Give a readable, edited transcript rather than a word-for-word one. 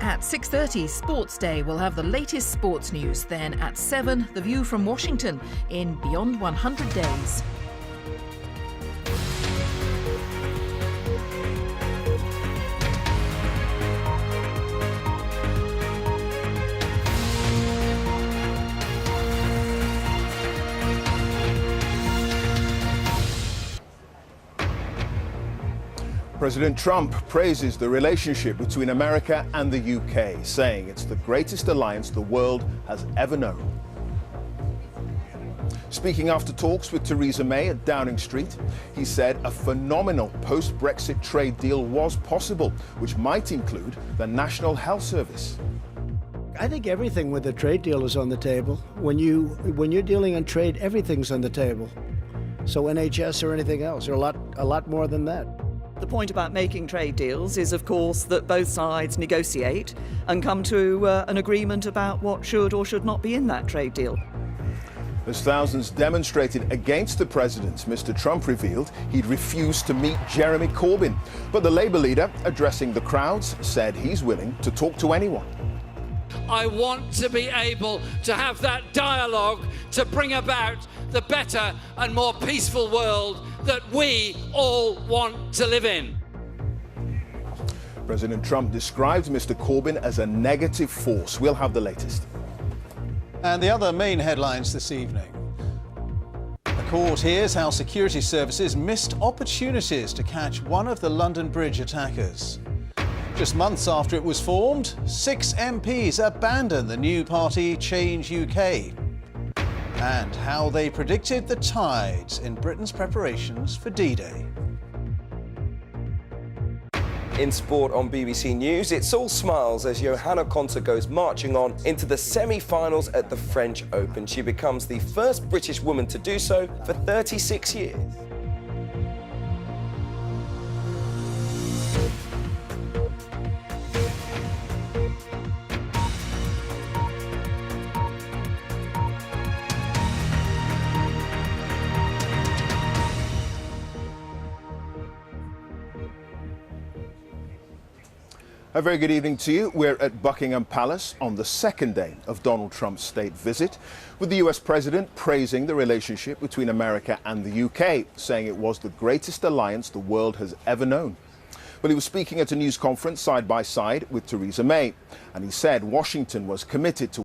At 6:30, Sports Day will have the latest sports news. Then at 7, The View from Washington in Beyond 100 Days. President Trump praises the relationship between America and the UK, saying it's the greatest alliance the world has ever known. Speaking after talks with Theresa May at Downing Street, he said a phenomenal post-Brexit trade deal was possible, which might include the National Health Service. I think everything with a trade deal is on the table. When you're dealing in trade, everything's on the table. So NHS or anything else, or a lot more than that. The point about making trade deals is, of course, that both sides negotiate and come to an agreement about what should or should not be in that trade deal. As thousands demonstrated against the president, Mr. Trump revealed he'd refused to meet Jeremy Corbyn. But the Labour leader, addressing the crowds, said he's willing to talk to anyone. I want to be able to have that dialogue to bring about the better and more peaceful world that we all want to live in. President Trump described Mr. Corbyn as a negative force. We'll have the latest. And the other main headlines this evening. The court hears how security services missed opportunities to catch one of the London Bridge attackers. Just months after it was formed, 6 MPs abandoned the new party Change UK. And how they predicted the tides in Britain's preparations for D-Day. In sport on BBC News, it's all smiles as Johanna Konta goes marching on into the semi-finals at the French Open. She becomes the first British woman to do so for 36 years. A very good evening to you. We're at Buckingham Palace on the second day of Donald Trump's state visit, with the US president praising the relationship between America and the UK, saying it was the greatest alliance the world has ever known. Well, he was speaking at a news conference side by side with Theresa May, and he said Washington was committed to